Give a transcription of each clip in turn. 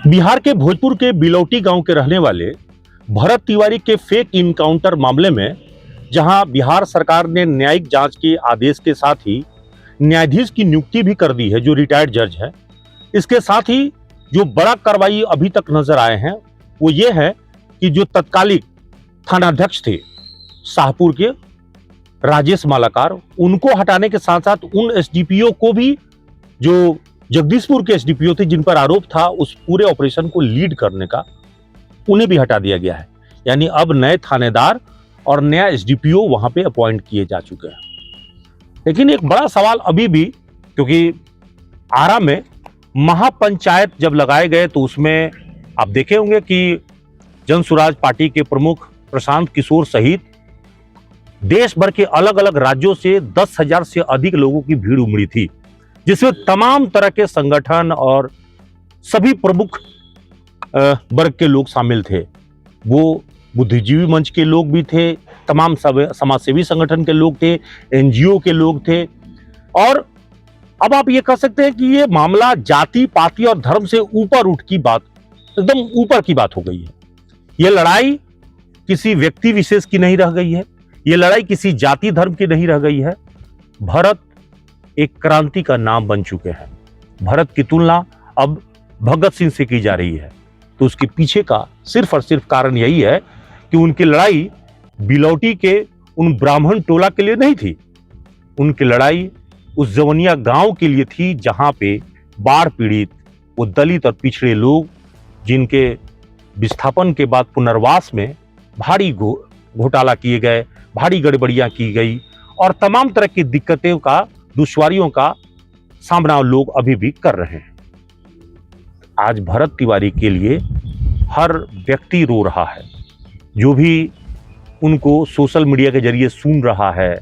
बिहार के भोजपुर के बिलौटी गांव के रहने वाले भरत तिवारी के फेक इनकाउंटर मामले में जहां बिहार सरकार ने न्यायिक जांच के आदेश के साथ ही न्यायाधीश की नियुक्ति भी कर दी है, जो रिटायर्ड जज है। इसके साथ ही जो बड़ा कार्रवाई अभी तक नजर आए हैं वो ये है कि जो तत्कालिक थानाध्यक्ष थे शाहपुर के राजेश मालाकार, उनको हटाने के साथ साथ उन एसडीपीओ को भी, जो जगदीशपुर के एसडीपीओ थे जिन पर आरोप था उस पूरे ऑपरेशन को लीड करने का, उन्हें भी हटा दिया गया है। यानी अब नए थानेदार और नया एसडीपीओ वहां पे अपॉइंट किए जा चुके हैं। लेकिन एक बड़ा सवाल अभी भी, क्योंकि आरा में महापंचायत जब लगाए गए तो उसमें आप देखे होंगे कि जन सुराज पार्टी के प्रमुख प्रशांत किशोर सहित देश भर के अलग अलग राज्यों से 10,000 से अधिक लोगों की भीड़ उमड़ी थी, जिसमें तमाम तरह के संगठन और सभी प्रमुख वर्ग के लोग शामिल थे। वो बुद्धिजीवी मंच के लोग भी थे, तमाम समाजसेवी संगठन के लोग थे, एनजीओ के लोग थे। और अब आप ये कह सकते हैं कि ये मामला जाति पाति और धर्म से ऊपर उठ की बात, एकदम ऊपर की बात हो गई है। ये लड़ाई किसी व्यक्ति विशेष की नहीं रह गई है, ये लड़ाई किसी जाति धर्म की नहीं रह गई है। भरत एक क्रांति का नाम बन चुके हैं। भरत की तुलना अब भगत सिंह से की जा रही है, तो उसके पीछे का सिर्फ और सिर्फ कारण यही है कि उनकी लड़ाई बिलौटी के उन ब्राह्मण टोला के लिए नहीं थी, उनकी लड़ाई उस जवनिया गांव के लिए थी जहां पे बाढ़ पीड़ित वो दलित और पिछड़े लोग, जिनके विस्थापन के बाद पुनर्वास में भारी घोटाला किए गए, भारी गड़बड़ियां की गई और तमाम तरह की दिक्कतों का, दुश्वारियों का सामना लोग अभी भी कर रहे हैं। आज भरत तिवारी के लिए हर व्यक्ति रो रहा है, जो भी उनको सोशल मीडिया के जरिए सुन रहा है,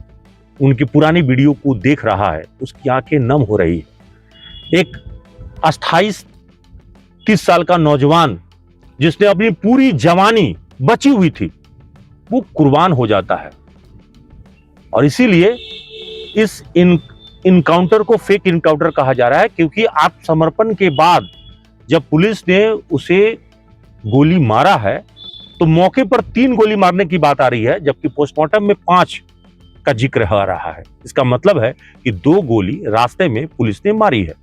उनकी पुरानी वीडियो को देख रहा है, उसकी आंखें नम हो रही है। एक 28-30 साल का नौजवान जिसने अपनी पूरी जवानी बची हुई थी, वो कुर्बान हो जाता है। और इसीलिए इस इनकाउंटर को फेक इनकाउंटर कहा जा रहा है, क्योंकि आत्मसमर्पण के बाद जब पुलिस ने उसे गोली मारा है तो मौके पर 3 गोली मारने की बात आ रही है, जबकि पोस्टमार्टम में 5 का जिक्र आ रहा है। इसका मतलब है कि 2 गोली रास्ते में पुलिस ने मारी है।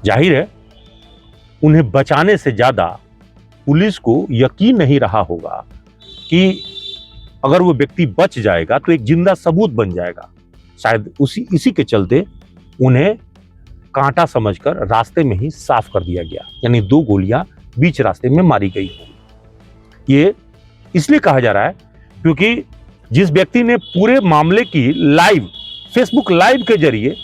जाहिर है उन्हें बचाने से ज्यादा पुलिस को यकीन नहीं रहा होगा कि अगर वो व्यक्ति बच जाएगा तो एक जिंदा सबूत बन जाएगा। शायद इसी के चलते उन्हें कांटा समझकर रास्ते में ही साफ कर दिया गया, यानी 2 गोलियां बीच रास्ते में मारी गई। ये इसलिए कहा जा रहा है क्योंकि जिस व्यक्ति ने पूरे मामले की लाइव फेसबुक लाइव के जरिए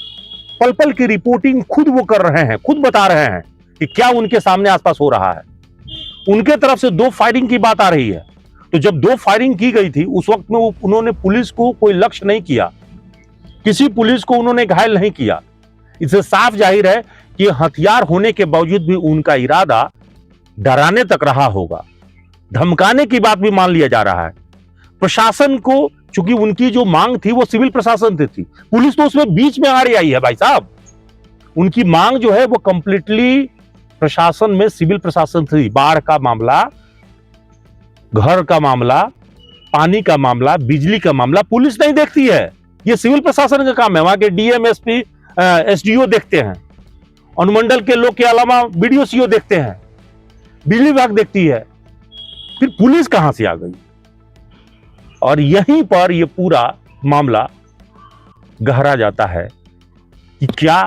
पल पल की रिपोर्टिंग खुद वो कर रहे हैं, खुद बता रहे हैं कि क्या उनके सामने आसपास हो रहा है। उनके तरफ से 2 फायरिंग की बात आ रही है, तो जब 2 फायरिंग की गई थी उस वक्त में उन्होंने पुलिस को कोई लक्ष्य नहीं किया, किसी पुलिस को उन्होंने घायल नहीं किया। इससे साफ जाहिर है कि हथियार होने के बावजूद भी उनका इरादा डराने तक रहा होगा, धमकाने की बात भी मान लिया जा रहा है। प्रशासन को, चूंकि उनकी जो मांग थी वो सिविल प्रशासन से थी, पुलिस तो उसमें बीच में आ रही आई है। भाई साहब, उनकी मांग जो है वो कंप्लीटली प्रशासन में सिविल प्रशासन थी। बाढ़ का मामला, घर का मामला, पानी का मामला, बिजली का मामला पुलिस नहीं देखती है, ये सिविल प्रशासन का काम है। वहां के डीएम, एसपी, एसडीओ देखते हैं, अनुमंडल के लोग के अलावा बीडीओ, सीओ देखते हैं, बिजली विभाग देखती है, फिर पुलिस कहां से आ गई। और यहीं पर यह पूरा मामला गहरा जाता है कि क्या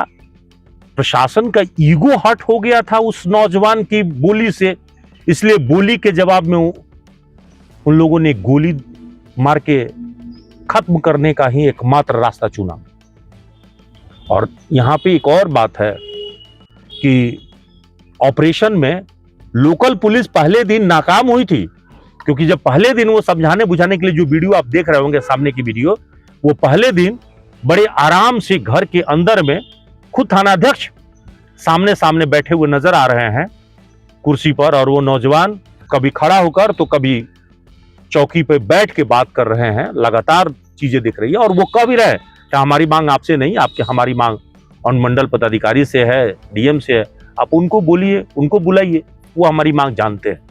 प्रशासन का ईगो हर्ट हो गया था उस नौजवान की बोली से, इसलिए बोली के जवाब में उन लोगों ने गोली मार के खत्म करने का ही एकमात्र रास्ता चुना। और यहां पे एक और बात है कि ऑपरेशन में लोकल पुलिस पहले दिन नाकाम हुई थी, क्योंकि जब पहले दिन वो समझाने बुझाने के लिए, जो वीडियो आप देख रहे होंगे सामने की वीडियो, वो पहले दिन बड़े आराम से घर के अंदर में खुद थानाध्यक्ष सामने सामने बैठे हुए नजर आ रहे हैं कुर्सी पर, और वो नौजवान कभी खड़ा होकर तो कभी चौकी पे बैठ के बात कर रहे हैं। लगातार चीजें दिख रही है और वो कह भी रहे कि हमारी मांग आपसे नहीं, हमारी मांग अनुमंडल पदाधिकारी से है, डीएम से है, आप उनको बोलिए, उनको बुलाइए, वो हमारी मांग जानते हैं।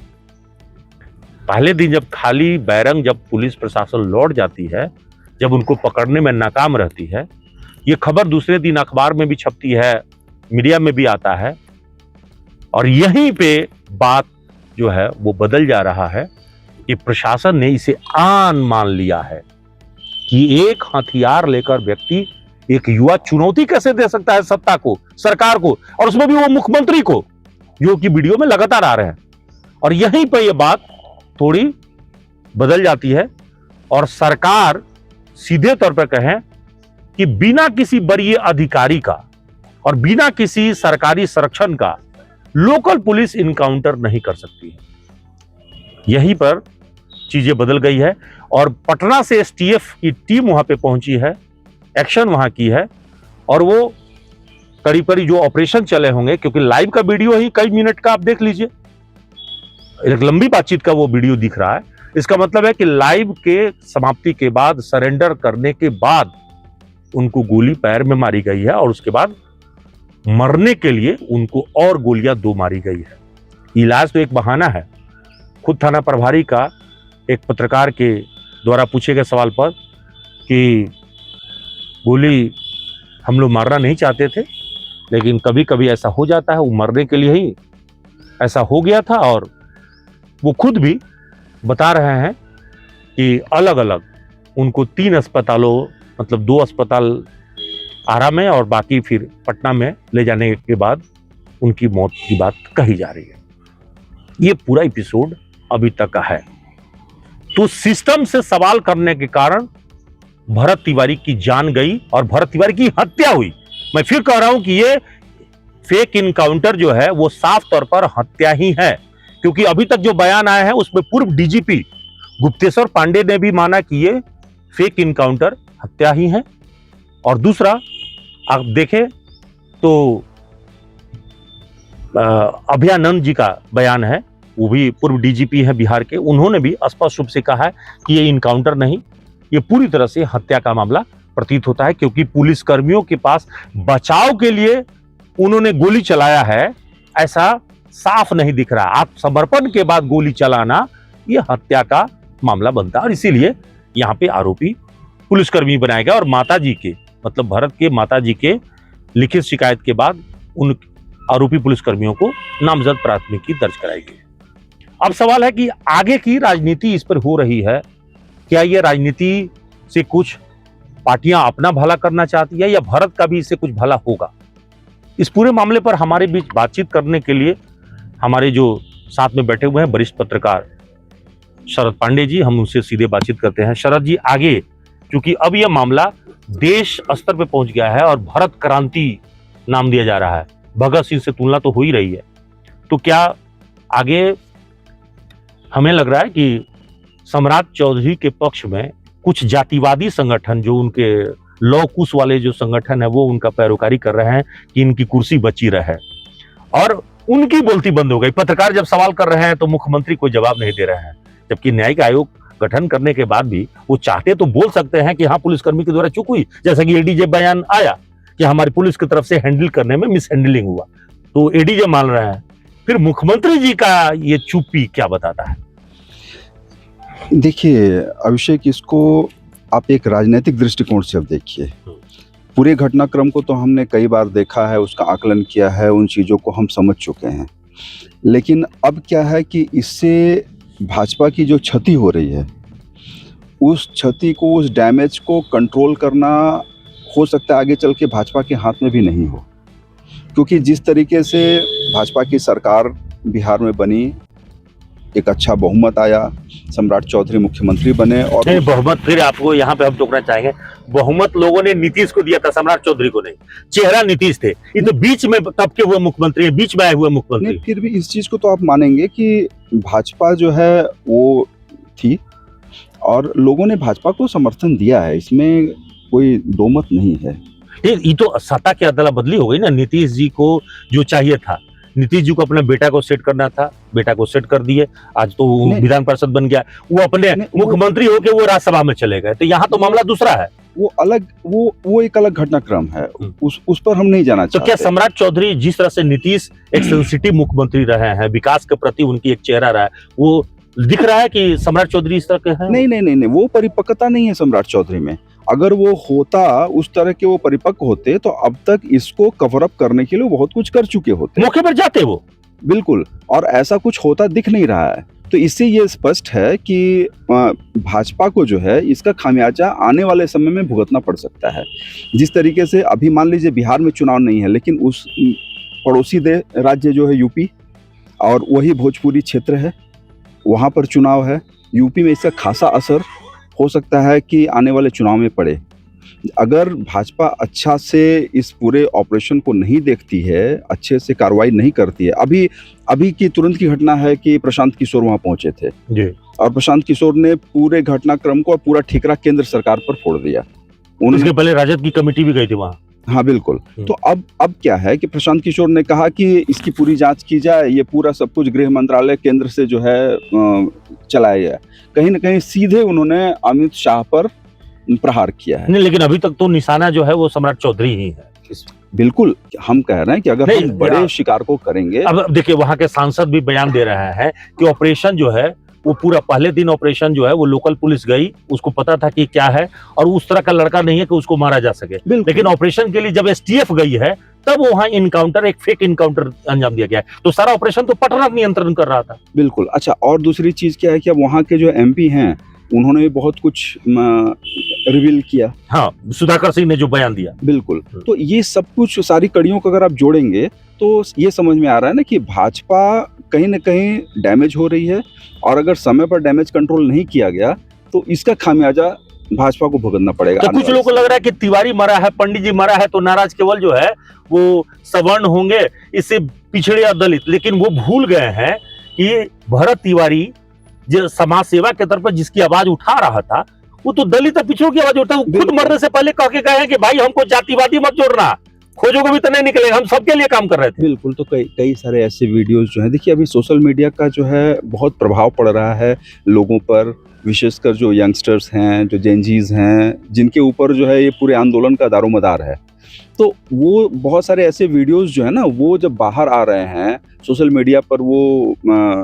पहले दिन जब खाली बैरंग जब पुलिस प्रशासन लौट जाती है, जब उनको पकड़ने में नाकाम रहती है, ये खबर दूसरे दिन अखबार में भी छपती है, मीडिया में भी आता है, और यहीं पे बात जो है वो बदल जा रहा है कि प्रशासन ने इसे आन मान लिया है कि एक हथियार लेकर व्यक्ति, एक युवा चुनौती कैसे दे सकता है सत्ता को, सरकार को, और उसमें भी वो मुख्यमंत्री को, जो कि वीडियो में लगातार आ रहे हैं। और यहीं पर यह बात थोड़ी बदल जाती है और सरकार सीधे तौर पर कहें कि बिना किसी वरीय अधिकारी का और बिना किसी सरकारी संरक्षण का लोकल पुलिस इनकाउंटर नहीं कर सकती है। यहीं पर चीजें बदल गई है और पटना से एसटीएफ की टीम वहां पे पहुंची है, एक्शन वहां की है, और वो करीब करीब जो ऑपरेशन चले होंगे, क्योंकि लाइव का वीडियो ही कई मिनट का आप देख लीजिए, एक लंबी बातचीत का वो वीडियो दिख रहा है। इसका मतलब है कि लाइव के समाप्ति के बाद, सरेंडर करने के बाद उनको गोली पैर में मारी गई है और उसके बाद मरने के लिए उनको और गोलियां 2 मारी गई है। इलाज तो एक बहाना है। खुद थाना प्रभारी का एक पत्रकार के द्वारा पूछे गए सवाल पर कि गोली हम लोग मारना नहीं चाहते थे, लेकिन कभी कभी ऐसा हो जाता है, वो मरने के लिए ही ऐसा हो गया था। और वो खुद भी बता रहे हैं कि अलग अलग उनको 3 अस्पतालों, मतलब 2 अस्पताल आरा में और बाकी फिर पटना में ले जाने के बाद उनकी मौत की बात कही जा रही है। ये पूरा एपिसोड अभी तक का है। तो सिस्टम से सवाल करने के कारण भरत तिवारी की जान गई और भरत तिवारी की हत्या हुई। मैं फिर कह रहा हूं कि ये फेक इनकाउंटर जो है वो साफ तौर पर हत्या ही है, क्योंकि अभी तक जो बयान आया है उसमें पूर्व डीजीपी गुप्तेश्वर पांडे ने भी माना कि ये फेक इनकाउंटर हत्या ही है। और दूसरा आप देखें तो अभयानंद जी का बयान है, वो भी पूर्व डीजीपी है बिहार के, उन्होंने भी स्पष्ट रूप से कहा है कि ये इनकाउंटर नहीं, ये पूरी तरह से हत्या का मामला प्रतीत होता है, क्योंकि पुलिस कर्मियों के पास बचाव के लिए उन्होंने गोली चलाया है, ऐसा साफ नहीं दिख रहा। आत्मसमर्पण के बाद गोली चलाना ये हत्या का मामला बनता है, और इसीलिए यहाँ पे आरोपी पुलिसकर्मी बनाया गया। और माताजी के, मतलब भरत के माताजी के लिखित शिकायत के बाद उन आरोपी पुलिसकर्मियों को नामजद प्राथमिकी दर्ज कराई गई। अब सवाल है कि आगे की राजनीति इस पर हो रही है, क्या यह राजनीति से कुछ पार्टियां अपना भला करना चाहती है या भरत का भी इससे कुछ भला होगा? इस पूरे मामले पर हमारे बीच बातचीत करने के लिए हमारे जो साथ में बैठे हुए हैं वरिष्ठ पत्रकार शरद पांडे जी, हम उनसे सीधे बातचीत करते हैं। शरद जी, आगे क्योंकि अब यह मामला देश स्तर पे पहुंच गया है और भरत क्रांति नाम दिया जा रहा है, भगत सिंह से तुलना तो हो ही रही है, तो क्या आगे हमें लग रहा है कि सम्राट चौधरी के पक्ष में कुछ जातिवादी संगठन, जो उनके लौ कुश वाले जो संगठन है, वो उनका पैरोकारी कर रहे हैं कि इनकी कुर्सी बची रहे, और उनकी बोलती बंद हो गई। पत्रकार जब सवाल कर रहे हैं तो मुख्यमंत्री कोई जवाब नहीं दे रहे हैं, जबकि न्यायिक आयोग गठन करने के बाद भी वो चाहते तो बोल सकते हैं कि हाँ पुलिसकर्मी के द्वारा चूक हुई, जैसा कि एडीजे बयान आया कि हमारी पुलिस की तरफ से हैंडल करने में मिस हैंडलिंग हुआ, तो एडीजे मान रहे हैं। फिर मुख्यमंत्री जी का ये चुप्पी क्या बताता है? देखिए अभिषेक, इसको आप एक राजनीतिक दृष्टिकोण से अब देखिए। पूरे घटनाक्रम को तो हमने कई बार देखा है, उसका आकलन किया है, उन चीज़ों को हम समझ चुके हैं, लेकिन अब क्या है कि इससे भाजपा की जो क्षति हो रही है, उस क्षति को, उस डैमेज को कंट्रोल करना हो सकता है आगे चल के भाजपा के हाथ में भी नहीं हो, क्योंकि जिस तरीके से भाजपा की सरकार बिहार में बनी, एक अच्छा बहुमत आया, सम्राट चौधरी मुख्यमंत्री बने, और बहुमत, फिर आपको यहाँ पे हम टोकना चाहेंगे, बहुमत लोगों ने नीतीश को दिया था, सम्राट चौधरी को नहीं। चेहरा नीतीश थे, ये तो बीच में तब के हुए मुख्यमंत्री, बीच में आए हुए मुख्यमंत्री। फिर भी इस चीज को तो आप मानेंगे कि भाजपा जो है वो थी और लोगों ने भाजपा को समर्थन दिया है, इसमें कोई दो मत नहीं है। ये तो सत्ता की अदला बदली हो गई ना। नीतीश जी को जो चाहिए था, नीतीश जी को अपने बेटा को सेट करना था, बेटा को सेट कर दिए, आज तो वो विधान परिषद बन गया, वो अपने मुख्यमंत्री होके वो राज्यसभा में चले गए, तो यहाँ तो मामला दूसरा है। वो एक अलग घटनाक्रम है, उस पर हम नहीं जाना तो चाहते। क्या सम्राट चौधरी जिस तरह से नीतीश एक सेंसिटिव मुख्यमंत्री रहे हैं, विकास के प्रति उनकी एक चेहरा रहा है, वो दिख रहा है कि सम्राट चौधरी इस तरह के हैं? नहीं, वो परिपक्वता नहीं है सम्राट चौधरी में। अगर वो होता, उस तरह के वो परिपक्व होते तो अब तक इसको कवर अप करने के लिए बहुत कुछ कर चुके होते। मौके पर जाते वो। बिल्कुल, और ऐसा कुछ होता दिख नहीं रहा है। तो इससे ये स्पष्ट है कि भाजपा को जो है इसका खामियाजा आने वाले समय में भुगतना पड़ सकता है। जिस तरीके से अभी मान लीजिए बिहार में चुनाव नहीं है, लेकिन उस पड़ोसी राज्य जो है यूपी, और वही भोजपुरी क्षेत्र है, वहाँ पर चुनाव है। यूपी में इसका खासा असर हो सकता है कि आने वाले चुनाव में पड़े। अगर भाजपा अच्छा से इस पूरे ऑपरेशन को नहीं देखती है, अच्छे से कार्रवाई नहीं करती है, अभी की तुरंत की घटना है कि प्रशांत किशोर वहाँ पहुंचे थे जी। और प्रशांत किशोर ने पूरे घटनाक्रम को और पूरा ठीकरा केंद्र सरकार पर फोड़ दिया। उसके पहले राजद की कमेटी भी गई थी वहाँ। हाँ बिल्कुल। तो अब क्या है कि प्रशांत किशोर ने कहा कि इसकी पूरी जांच की जाए, ये पूरा सब कुछ गृह मंत्रालय केंद्र से जो है चलाया जाए। कहीं ना कहीं सीधे उन्होंने अमित शाह पर प्रहार किया है। नहीं, लेकिन अभी तक तो निशाना जो है वो सम्राट चौधरी ही है। बिल्कुल, हम कह रहे हैं कि अगर हम बड़े शिकार को करेंगे। अब देखिए, वहां के सांसद भी बयान दे रहे हैं कि ऑपरेशन जो है वो पूरा पहले दिन ऑपरेशन जो है वो लोकल पुलिस गई, उसको पता था कि क्या है, और उस तरह का लड़का नहीं है कि उसको मारा जा सके। लेकिन ऑपरेशन के लिए जब एसटीएफ गई है तब वहां इनकाउंटर, एक फेक इनकाउंटर अंजाम दिया गया है। तो सारा ऑपरेशन तो पटना नियंत्रण कर रहा था। बिल्कुल। अच्छा, और दूसरी चीज क्या है कि अब वहां के जो एमपी हैं उन्होंने भी बहुत कुछ रिवील किया। हाँ, सुधाकर सिंह ने जो बयान दिया। बिल्कुल। तो ये सब कुछ, सारी कड़ियों को अगर आप जोड़ेंगे तो ये समझ में आ रहा है ना कि भाजपा कहीं ना कहीं डैमेज हो रही है, और अगर समय पर डैमेज कंट्रोल नहीं किया गया तो इसका खामियाजा भाजपा को भुगतना पड़ेगा। तो कुछ लोगों को लग रहा है कि तिवारी मरा है, पंडित जी मरा है तो नाराज केवल जो है वो सवर्ण होंगे, इससे पिछड़े या दलित। लेकिन वो भूल गए हैं कि भरत तिवारी जो समाज सेवा के तौर पर जिसकी आवाज उठा रहा था, वो तो दलित पिछड़ों की आवाज उठा। खुद मरने से पहले कह के गए हैं कि भाई हमको जातिवादी मत जोड़ना, खोजोगे भी तो नहीं निकलेगा, हम सबके लिए काम कर रहे थे। बिल्कुल। तो कई सारे ऐसे वीडियोस जो हैं, देखिए अभी सोशल मीडिया का जो है बहुत प्रभाव पड़ रहा है लोगों पर, विशेषकर जो यंगस्टर्स हैं, जो जेनजीज हैं, जिनके ऊपर जो है ये पूरे आंदोलन का दारोमदार है। तो वो बहुत सारे ऐसे वीडियोस जो है ना, वो जब बाहर आ रहे हैं सोशल मीडिया पर, वो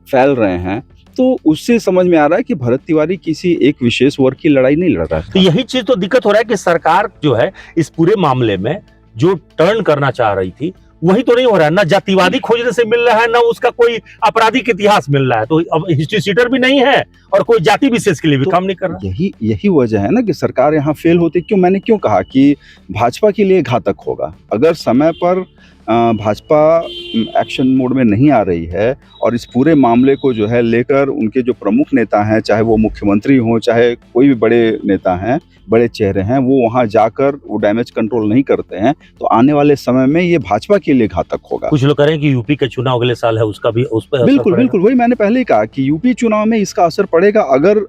फैल रहे हैं, तो उससे समझ में आ रहा है कि भरत तिवारी किसी एक विशेष वर्ग की लड़ाई नहीं लड़ रहा है। तो यही चीज तो दिक्कत हो रहा है कि सरकार जो है इस पूरे मामले में जो टर्न करना चाह रही थी वही तो नहीं हो रहा है। ना जातिवादी खोजने से मिल रहा है, ना उसका कोई आपराधिक इतिहास मिल रहा है। तो अब हिस्ट्री सीटर भी नहीं है और कोई जाति विशेष के लिए भी काम नहीं कर रहा। यही वजह है ना कि सरकार यहाँ फेल होती। मैंने क्यों कहा कि भाजपा के लिए घातक होगा अगर समय पर भाजपा एक्शन मोड में नहीं आ रही है, और इस पूरे मामले को जो है लेकर उनके जो प्रमुख नेता हैं, चाहे वो मुख्यमंत्री हों, चाहे कोई भी बड़े नेता हैं, बड़े चेहरे हैं, वो वहां जाकर वो डैमेज कंट्रोल नहीं करते हैं, तो आने वाले समय में ये भाजपा के लिए घातक होगा। कुछ लोग कह रहे हैं कि यूपी का चुनाव अगले साल है, उसका भी उस पर बिल्कुल वही मैंने पहले ही कहा कि यूपी चुनाव में इसका असर पड़ेगा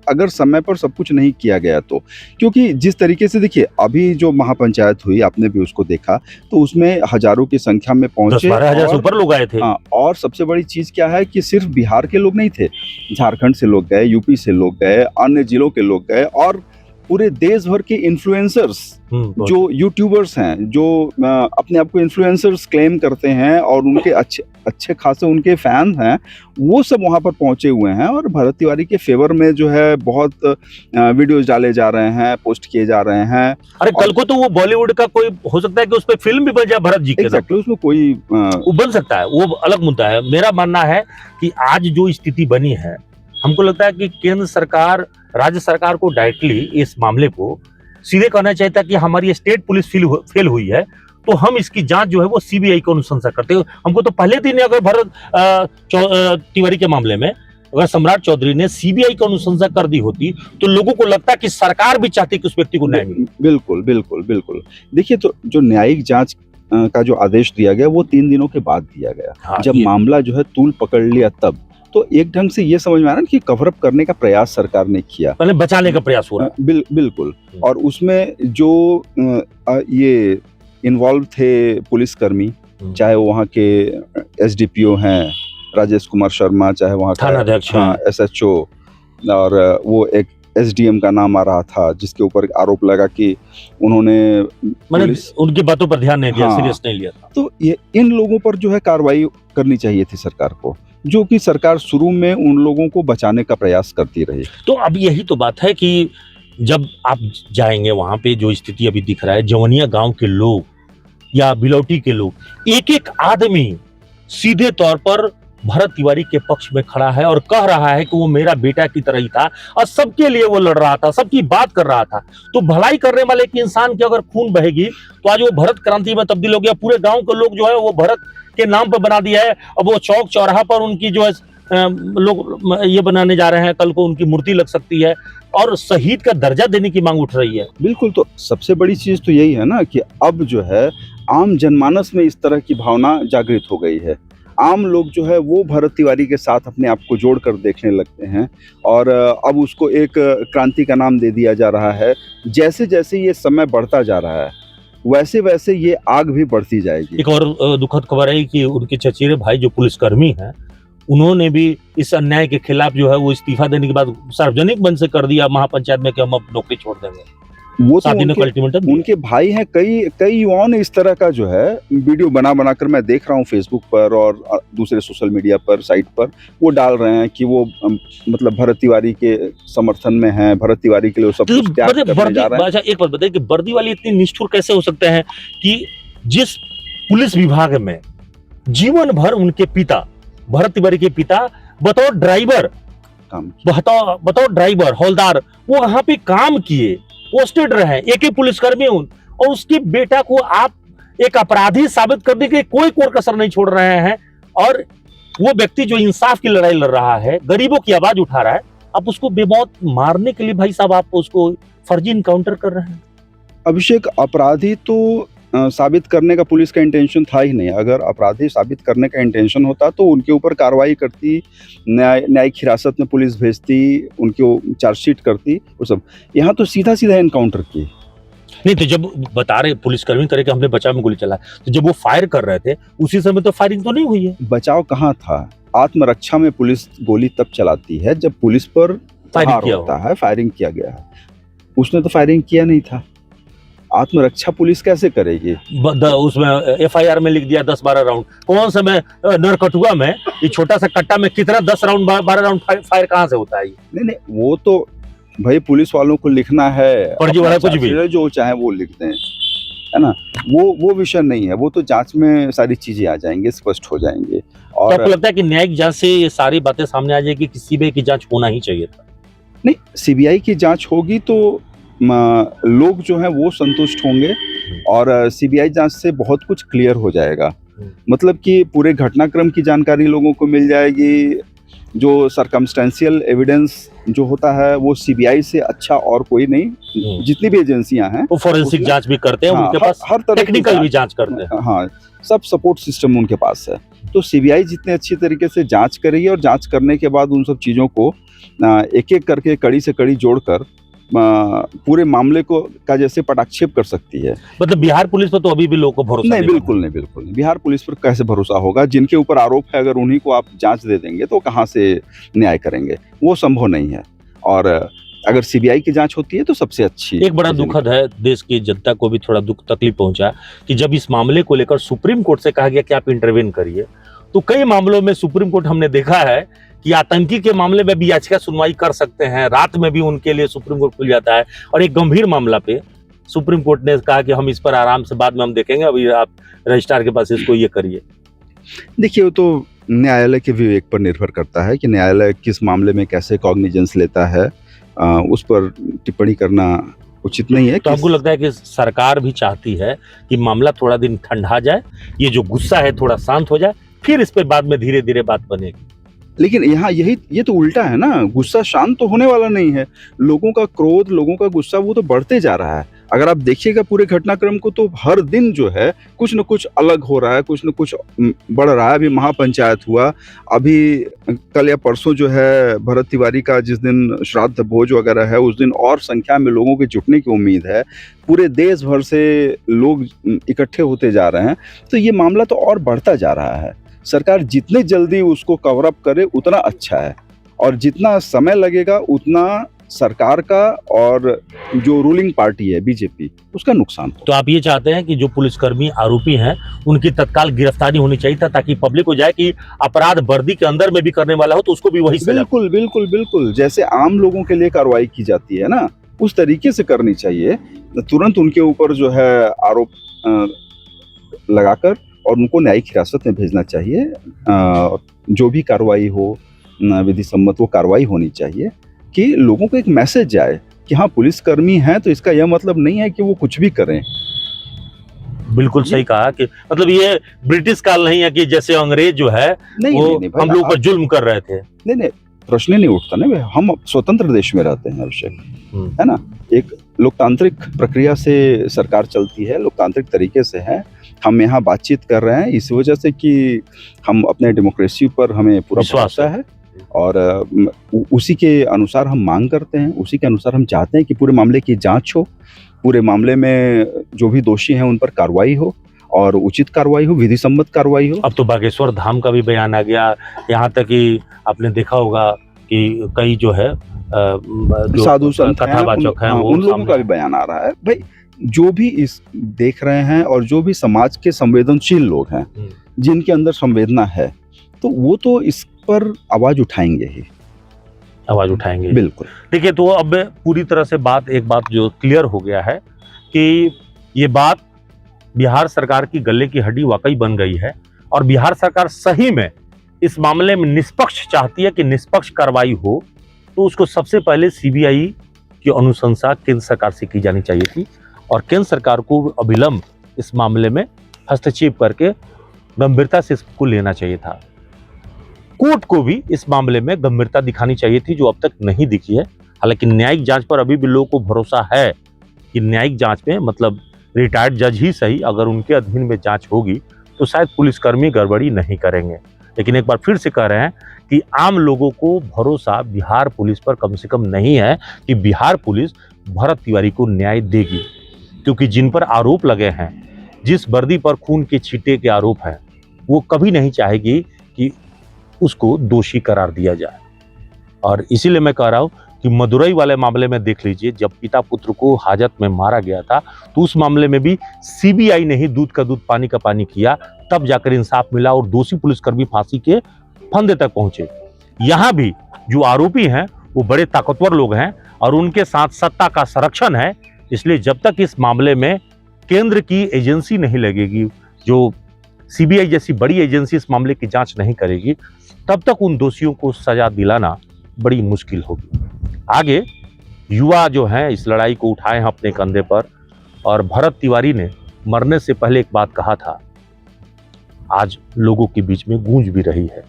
अगर समय पर सब कुछ नहीं किया गया तो। क्योंकि जिस तरीके से देखिए अभी जो महापंचायत हुई, आपने भी उसको देखा, तो उसमें हजारों की संख्या में पहुंचे, 12,000 से ऊपर लोग आए थे। और सबसे बड़ी चीज क्या है कि सिर्फ बिहार के लोग नहीं थे, झारखंड से लोग गए, यूपी से लोग गए, अन्य जिलों के लोग गए, और पूरे देश भर के इन्फ्लुएंसर्स, जो यूट्यूबर्स हैं, जो अपने आप को इन्फ्लुएंसर्स क्लेम करते हैं और उनके अच्छे खासे उनके फैन हैं, वो सब वहां पर पहुंचे हुए हैं और भरत तिवारी के फेवर में जो है बहुत वीडियोस डाले जा रहे हैं, पोस्ट किए जा रहे हैं। अरे कल को तो वो बॉलीवुड का कोई हो सकता है कि उस पर फिल्म भी बन जाए भरत जी के। एग्जैक्टली, उसमें कोई वो बन सकता है, वो अलग मुद्दा है। मेरा मानना है कि आज जो स्थिति बनी है, हमको लगता है कि केंद्र सरकार, राज्य सरकार को डायरेक्टली इस मामले को सीधे कहना चाहिए था कि हमारी स्टेट पुलिस फेल हुई है, तो हम इसकी जांच जो है वो सीबीआई को अनुशंसा करते हैं। हमको तो पहले दिन अगर भरत तिवारी के मामले में अगर सम्राट चौधरी ने सीबीआई को अनुशंसा कर दी होती तो लोगों को लगता कि सरकार भी चाहती कि उस व्यक्ति को न्याय मिले। बिल्कुल। देखिए, तो जो न्यायिक जांच का जो आदेश दिया गया वो 3 दिनों के बाद दिया गया। हाँ, जब मामला जो है तूल पकड़ लिया, तब तो एक ढंग से ये समझ में आ रहा है कि कवर अप करने का प्रयास सरकार ने किया, पहले बचाने का प्रयास हो रहा है। बिल्कुल। और उसमें जो ये इन्वॉल्व थे पुलिसकर्मी, चाहे वो वहाँ के एसडीपीओ हैं राजेश कुमार शर्मा, चाहे वहाँ का थानाध्यक्ष, एसएचओ, और वो एक एसडीएम का नाम आ रहा था, जिसके ऊपर आरोप लगा कि उन्होंने मैंने उनकी बातों पर ध्यान नहीं दिया, हाँ, सीरियस नहीं लिया था। तो ये इन लोगों पर जो है कार्रवाई करनी चाहिए थी सरकार को, जो कि सरकार शुरू में उन लोगों को बचाने का प्रयास करती रही। तो अब यही तो बात है कि जब आप जाएंगे वहां पे, जो स्थिति अभी दिख रहा है, जवनिया गांव के लोग या बिलौटी के लोग, एक एक आदमी सीधे तौर पर भरत तिवारी के पक्ष में खड़ा है और कह रहा है कि वो मेरा बेटा की तरह ही था और सबके लिए वो लड़ रहा था, सबकी बात कर रहा था। तो भलाई करने वाले की इंसान की अगर खून बहेगी तो आज वो भरत क्रांति में तब्दील हो गया। पूरे गांव के लोग जो है वो भरत के नाम पर बना दिया है। अब वो चौक चौराहा पर उनकी जो है लोग ये बनाने जा रहे हैं, कल को उनकी मूर्ति लग सकती है और शहीद का दर्जा देने की मांग उठ रही है। बिल्कुल, तो सबसे बड़ी चीज तो यही है ना कि अब जो है आम जनमानस में इस तरह की भावना जागृत हो गई है। आम लोग जो है वो भरत तिवारी के साथ अपने आप को जोड़कर देखने लगते हैं और अब उसको एक क्रांति का नाम दे दिया जा रहा है। जैसे जैसे ये समय बढ़ता जा रहा है वैसे वैसे ये आग भी बढ़ती जाएगी। एक और दुखद खबर है कि उनके चचेरे भाई जो पुलिसकर्मी हैं, उन्होंने भी इस अन्याय के खिलाफ जो है वो इस्तीफा देने के बाद सार्वजनिक मंच से कर दिया महापंचायत में कि हम अब नौकरी छोड़ देंगे। वो तो उनके भाई हैं। कई युवाओं ने इस तरह का जो है वीडियो बना कर मैं देख रहा हूँ फेसबुक पर और दूसरे सोशल मीडिया पर, साइट पर वो डाल रहे हैं कि वो मतलब भरत तिवारी के समर्थन में हैं, भरत तिवारी के लिए सब कुछ त्याग करने जा रहे हैं। अच्छा, एक बात बताइए कि वर्दी वाले इतनी निष्ठुर कैसे हो सकते हैं कि जिस पुलिस विभाग में जीवन भर उनके पिता, भरत तिवारी के पिता बतौर ड्राइवर, हौलदार, वो वहां पे काम किए, पोस्टेड रहे, एक ही पुलिसकर्मी और उसके बेटा को आप एक अपराधी साबित करने के कोई कोर कसर नहीं छोड़ रहे हैं। और वो व्यक्ति जो इंसाफ की लड़ाई लड़ रहा है, गरीबों की आवाज उठा रहा है, आप उसको बेमौत मारने के लिए भाई साहब आप उसको फर्जी इनकाउंटर कर रहे हैं। अभिषेक, अपराधी तो साबित करने का पुलिस का इंटेंशन था ही नहीं। अगर अपराधी साबित करने का इंटेंशन होता तो उनके ऊपर कार्रवाई करती, न्यायिक हिरासत में पुलिस भेजती, उनकी चार्जशीट करती, वो सब। यहाँ तो सीधा सीधा इनकाउंटर की। नहीं तो जब बता रहे पुलिसकर्मी तरह के हमने बचाव में गोली चला, तो जब वो फायर कर रहे थे उसी समय तो फायरिंग तो नहीं हुई है। बचाव कहाँ था? आत्मरक्षा में पुलिस गोली तब चलाती है जब पुलिस पर फायरिंग होता है, फायरिंग किया गया है। उसने तो फायरिंग किया नहीं था। आत्मरक्षा पुलिस कैसे करेगी? उसमें एफआईआर में लिख दिया 10-12 राउंड। कौन सा में नरकटुआ में ये छोटा सा कट्टा में कितना 10 राउंड 12 राउंड फायर कहाँ से होता है? नहीं, वो तो भाई पुलिस वालों को लिखना है, फर्जी वाला कुछ भी जो चाहे वो लिख दें, है ना। वो विषय नहीं है, वो तो जांच में सारी चीजें आ जाएंगे, स्पष्ट हो जाएंगे। और तो आपको लगता है कि न्यायिक जांच से ये सारी बातें सामने आ जाएगी कि सीबीआई की जांच होना ही चाहिए था? नहीं, सीबीआई की जांच होगी तो लोग जो हैं वो संतुष्ट होंगे और सीबीआई जांच से बहुत कुछ क्लियर हो जाएगा। मतलब कि पूरे घटनाक्रम की जानकारी लोगों को मिल जाएगी। जो सर्कमस्टेंशियल एविडेंस जो होता है वो सीबीआई से अच्छा और कोई नहीं। जितनी भी एजेंसियां हैं वो फोरेंसिक जांच भी करते हैं, उनके पास हर तरह टेक्निकल भी जांच करते हैं। हाँ, सब सपोर्ट सिस्टम उनके पास है। तो सीबीआई जितने अच्छी तरीके से जांच करेगी और जांच करने के बाद उन सब चीज़ों को एक एक करके कड़ी से कड़ी जोड़कर पूरे मामले को का जैसे पटाक्षेप कर सकती है। मतलब बिहार पुलिस पर तो अभी भी लोगों को भरोसा नहीं, बिल्कुल नहीं। बिहार पुलिस पर कैसे भरोसा होगा? जिनके ऊपर आरोप है अगर उन्हीं को आप जांच दे देंगे तो कहाँ से न्याय करेंगे? वो संभव नहीं है। और अगर सीबीआई की जांच होती है तो सबसे अच्छी। एक बड़ा दुखद है, देश की जनता को भी थोड़ा दुख तकलीफ पहुंचा कि जब इस मामले को लेकर सुप्रीम कोर्ट से कहा गया कि आप इंटरवेन करिए, तो कई मामलों में सुप्रीम कोर्ट हमने देखा है कि आतंकी के मामले में भी याचिका सुनवाई कर सकते हैं, रात में भी उनके लिए सुप्रीम कोर्ट खुल जाता है। और एक गंभीर मामला पे सुप्रीम कोर्ट ने कहा कि हम इस पर आराम से बाद में हम देखेंगे, अभी आप रजिस्ट्रार के पास इसको ये करिए। देखिए, वो तो न्यायालय के विवेक पर निर्भर करता है कि न्यायालय किस मामले में कैसे कॉग्निजेंस लेता है। उस पर टिप्पणी करना उचित नहीं है। तो आपको लगता है कि सरकार भी चाहती है कि मामला थोड़ा दिन ठंडा जाए, ये जो गुस्सा है थोड़ा शांत हो जाए, फिर इस पर बाद में धीरे धीरे बात बनेगी? लेकिन यहाँ ये तो उल्टा है ना। गुस्सा शांत तो होने वाला नहीं है। लोगों का क्रोध, लोगों का गुस्सा वो तो बढ़ते जा रहा है। अगर आप देखिएगा पूरे घटनाक्रम को तो हर दिन जो है कुछ न कुछ अलग हो रहा है, कुछ न कुछ बढ़ रहा है। अभी महापंचायत हुआ, अभी कल या परसों जो है भरत तिवारी का जिस दिन श्राद्ध भोज वगैरह है उस दिन और संख्या में लोगों के जुटने की उम्मीद है। पूरे देश भर से लोग इकट्ठे होते जा रहे हैं। तो ये मामला तो और बढ़ता जा रहा है। सरकार जितने जल्दी उसको कवर अप करे उतना अच्छा है और जितना समय लगेगा उतना सरकार का और जो रूलिंग पार्टी है बीजेपी उसका नुकसान हो। तो आप ये चाहते हैं कि जो पुलिसकर्मी आरोपी हैं उनकी तत्काल गिरफ्तारी होनी चाहिए था, ताकि पब्लिक को जाए कि अपराध वर्दी के अंदर में भी करने वाला हो तो उसको भी वही सजा। बिल्कुल बिल्कुल बिल्कुल, जैसे आम लोगों के लिए कार्रवाई की जाती है ना, उस तरीके से करनी चाहिए। तुरंत उनके ऊपर जो है आरोप लगाकर और उनको न्यायिक हिरासत में भेजना चाहिए। जो भी कार्रवाई हो विधि सम्मत वो कार्रवाई होनी चाहिए कि लोगों को एक मैसेज जाए कि हाँ पुलिसकर्मी हैं, तो इसका यह मतलब नहीं है कि वो कुछ भी करें। बिल्कुल सही कहा कि मतलब ये ब्रिटिश काल नहीं है कि जैसे अंग्रेज जो है नहीं, वो नहीं, नहीं, भाई, हम लोग पर जुल्म कर रहे थे। नहीं नहीं, प्रश्न नहीं उठता ना भाई, हम स्वतंत्र देश में रहते हैं अभिषेक, है ना। एक लोकतांत्रिक प्रक्रिया से सरकार चलती है, लोकतांत्रिक तरीके से है। हम यहाँ बातचीत कर रहे हैं इस वजह से कि हम अपने डेमोक्रेसी पर हमें पूरा भरोसा है और उसी के अनुसार हम मांग करते हैं, उसी के अनुसार हम चाहते हैं कि पूरे मामले की जांच हो, पूरे मामले में जो भी दोषी हैं उन पर कार्रवाई हो और उचित कार्रवाई हो, विधि सम्मत कार्रवाई हो। अब तो बागेश्वर धाम का भी बयान आ गया, यहाँ तक कि आपने देखा होगा कि कई जो है जो साधु संत कथावाचक हैं उन लोगों का भी बयान आ रहा है। भाई जो भी इस देख रहे हैं और जो भी समाज के संवेदनशील लोग हैं, जिनके अंदर संवेदना है, तो वो तो इस पर आवाज उठाएंगे ही, आवाज उठाएंगे। बिल्कुल। देखिए, तो अब पूरी तरह से एक बात जो क्लियर हो गया है कि ये बात बिहार सरकार की गले की हड्डी वाकई बन गई है और बिहार सरकार सही में इस मामले में निष्पक्ष चाहती है कि निष्पक्ष कार्रवाई हो, तो उसको सबसे पहले सीबीआई की अनुशंसा केंद्र सरकार से की जानी चाहिए थी और केंद्र सरकार को अविलंब इस मामले में हस्तक्षेप करके गंभीरता से इसको लेना चाहिए था। कोर्ट को भी इस मामले में गंभीरता दिखानी चाहिए थी, जो अब तक नहीं दिखी है। हालांकि न्यायिक जांच पर अभी भी लोगों को भरोसा है कि न्यायिक जांच में मतलब रिटायर्ड जज ही सही, अगर उनके अधीन में जांच होगी तो शायद पुलिसकर्मी गड़बड़ी नहीं करेंगे। लेकिन एक बार फिर से कह रहे हैं कि आम लोगों को भरोसा बिहार पुलिस पर कम से कम नहीं है कि बिहार पुलिस भरत तिवारी को न्याय देगी, क्योंकि जिन पर आरोप लगे हैं, जिस वर्दी पर खून के छींटे के आरोप हैं, वो कभी नहीं चाहेगी कि उसको दोषी करार दिया जाए। और इसीलिए मैं कह रहा हूं कि मदुरई वाले मामले में देख लीजिए, जब पिता पुत्र को हाजत में मारा गया था तो उस मामले में भी सीबीआई ने ही दूध का दूध पानी का पानी किया, तब जाकर इंसाफ मिला और दोषी पुलिसकर्मी फांसी के फंदे तक पहुंचे। यहां भी जो आरोपी हैं वो बड़े ताकतवर लोग हैं और उनके साथ सत्ता का संरक्षण है, इसलिए जब तक इस मामले में केंद्र की एजेंसी नहीं लगेगी, जो सीबीआई जैसी बड़ी एजेंसी इस मामले की जांच नहीं करेगी, तब तक उन दोषियों को सजा दिलाना बड़ी मुश्किल होगी। आगे युवा जो हैं इस लड़ाई को उठाए हैं अपने कंधे पर, और भरत तिवारी ने मरने से पहले एक बात कहा था, आज लोगों के बीच में गूंज भी रही है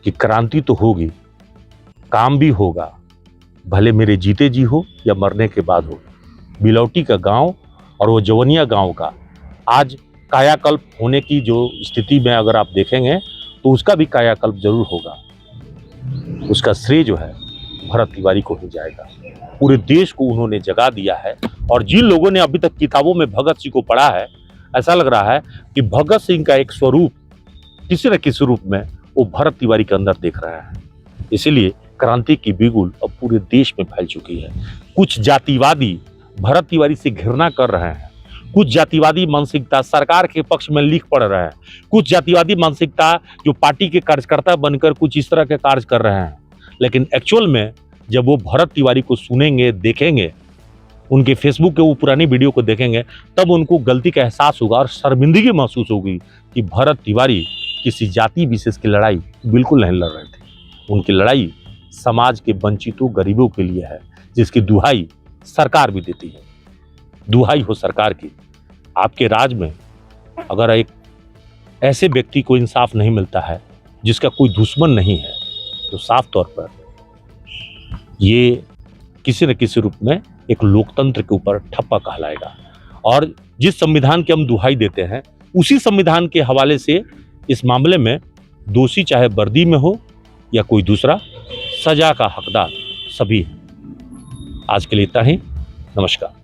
कि क्रांति तो होगी, काम भी होगा, भले मेरे जीते जी हो या मरने के बाद हो। बिलौटी का गांव और वो जवनिया गांव का आज कायाकल्प होने की जो स्थिति में अगर आप देखेंगे तो उसका भी कायाकल्प जरूर होगा। उसका श्रेय जो है भरत तिवारी को ही जाएगा। पूरे देश को उन्होंने जगा दिया है और जिन लोगों ने अभी तक किताबों में भगत सिंह को पढ़ा है, ऐसा लग रहा है कि भगत सिंह का एक स्वरूप किसी न किसी रूप में वो भरत तिवारी के अंदर देख रहा है। इसीलिए क्रांति की बिगुल अब पूरे देश में फैल चुकी है। कुछ जातिवादी भरत तिवारी से घृणा कर रहे हैं, कुछ जातिवादी मानसिकता सरकार के पक्ष में लिख पढ़ रहे हैं, कुछ जातिवादी मानसिकता जो पार्टी के कार्यकर्ता बनकर कुछ इस तरह के कार्य कर रहे हैं। लेकिन एक्चुअल में जब वो भरत तिवारी को सुनेंगे, देखेंगे, उनके फेसबुक के वो पुरानी वीडियो को देखेंगे, तब उनको गलती का एहसास होगा और शर्मिंदगी महसूस होगी कि भरत तिवारी किसी जाति विशेष की लड़ाई बिल्कुल नहीं लड़ रहे थे। उनकी लड़ाई समाज के वंचितों गरीबों के लिए है, जिसकी दुहाई सरकार भी देती है। दुहाई हो सरकार की, आपके राज में अगर एक ऐसे व्यक्ति को इंसाफ नहीं मिलता है जिसका कोई दुश्मन नहीं है, तो साफ तौर पर ये किसी न किसी रूप में एक लोकतंत्र के ऊपर ठप्पा कहलाएगा। और जिस संविधान की हम दुहाई देते हैं, उसी संविधान के हवाले से इस मामले में दोषी चाहे वर्दी में हो या कोई दूसरा, सजा का हकदार सभी है। आज के लिए इतना ही। नमस्कार।